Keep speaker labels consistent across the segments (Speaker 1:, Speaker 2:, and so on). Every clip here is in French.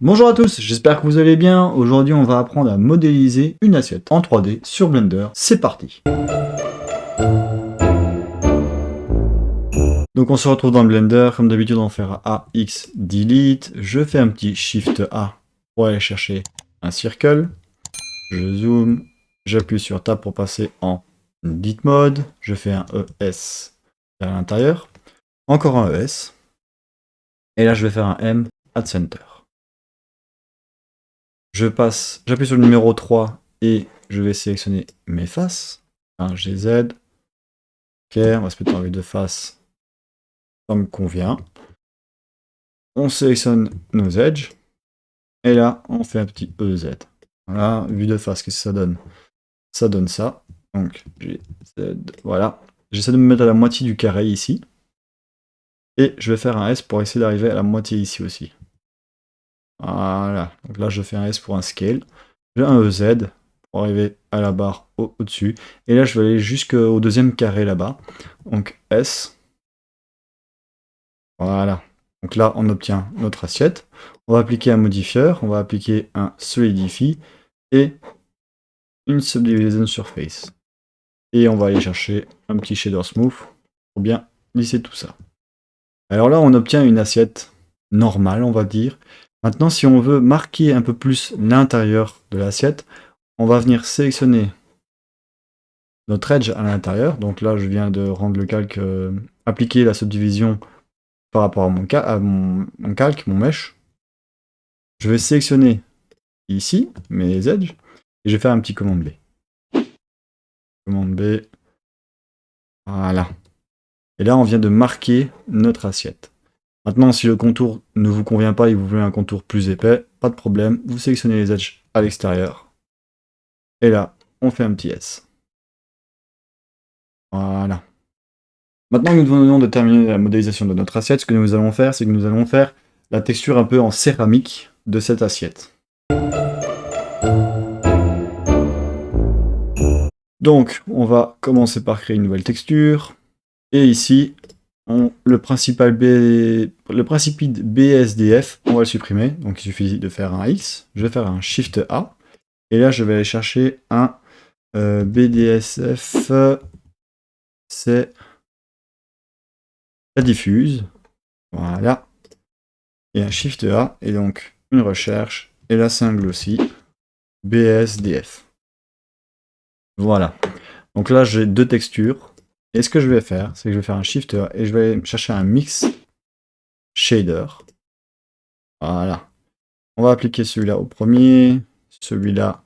Speaker 1: Bonjour à tous, j'espère que vous allez bien. Aujourd'hui, on va apprendre à modéliser une assiette en 3D sur Blender. C'est parti. Donc on se retrouve dans Blender, comme d'habitude on va faire A, X, Delete. Je fais un petit Shift A pour aller chercher un circle. Je zoome, j'appuie sur Tab pour passer en Edit Mode. Je fais un ES à l'intérieur. Encore un ES. Et là je vais faire un M at Center. J'appuie sur le numéro 3 et je vais sélectionner mes faces. Un GZ. Ok, on va se mettre en vue de face. Ça me convient. On sélectionne nos edges. Et là, on fait un petit EZ. Voilà, vue de face, qu'est-ce que ça donne? Ça donne ça. Donc, GZ, voilà. J'essaie de me mettre à la moitié du carré ici. Et je vais faire un S pour essayer d'arriver à la moitié ici aussi. Voilà. Donc là, je fais un S pour un scale. J'ai un EZ pour arriver à la barre au-dessus. Et là, je vais aller jusqu'au deuxième carré là-bas. Donc S. Voilà. Donc là, on obtient notre assiette. On va appliquer un modifier. On va appliquer un solidify et une subdivision surface. Et on va aller chercher un petit shader smooth pour bien lisser tout ça. Alors là, on obtient une assiette normale, on va dire. Maintenant, si on veut marquer un peu plus l'intérieur de l'assiette, on va venir sélectionner notre edge à l'intérieur. Donc là, je viens de rendre le calque, appliquer la subdivision par rapport à mon calque, mon mesh. Je vais sélectionner ici mes edges et je vais faire un petit commande B. Commande B. Voilà. Et là, on vient de marquer notre assiette. Maintenant, si le contour ne vous convient pas et vous voulez un contour plus épais, pas de problème, vous sélectionnez les edges à l'extérieur. Et là, on fait un petit S. Voilà. Maintenant que nous venons de terminer la modélisation de notre assiette, ce que nous allons faire, c'est que nous allons faire la texture un peu en céramique de cette assiette. Donc, on va commencer par créer une nouvelle texture. Et ici, le principal BSDF, on va le supprimer. Donc, il suffit de faire un X. Je vais faire un Shift A. Et là, je vais aller chercher un BDSF. C'est la diffuse. Voilà. Et un Shift A. Et donc, une recherche. Et là, c'est un glossy. BSDF. Voilà. Donc là, j'ai deux textures. Et ce que je vais faire, c'est que je vais faire un Shift A et je vais aller chercher un Mix Shader. Voilà. On va appliquer celui-là au premier, celui-là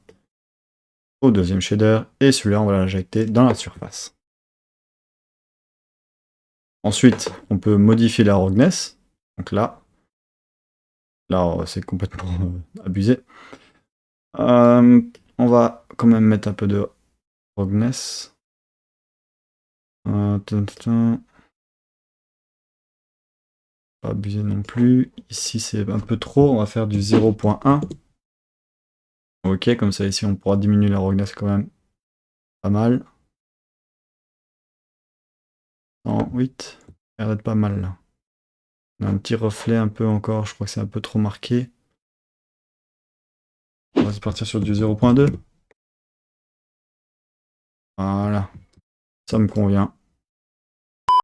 Speaker 1: au deuxième shader, et celui-là, on va l'injecter dans la surface. Ensuite, on peut modifier la roughness. Donc là, c'est complètement abusé. On va quand même mettre un peu de roughness. Pas abuser non plus. Ici, c'est un peu trop. On va faire du 0.1. Ok, comme ça, ici, on pourra diminuer la roughness quand même pas mal. 108. Ça a l'air d'être pas mal là. On a un petit reflet un peu encore. Je crois que c'est un peu trop marqué. On va se partir sur du 0.2. Voilà. Ça me convient.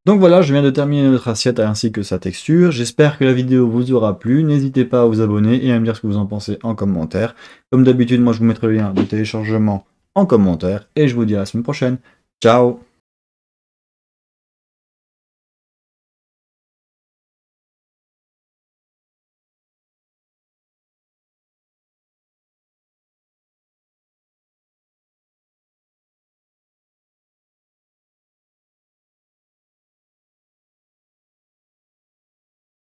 Speaker 1: Donc voilà, je viens de terminer notre assiette ainsi que sa texture. J'espère que la vidéo vous aura plu. N'hésitez pas à vous abonner et à me dire ce que vous en pensez en commentaire. Comme d'habitude, moi je vous mettrai le lien de téléchargement en commentaire. Et je vous dis à la semaine prochaine. Ciao!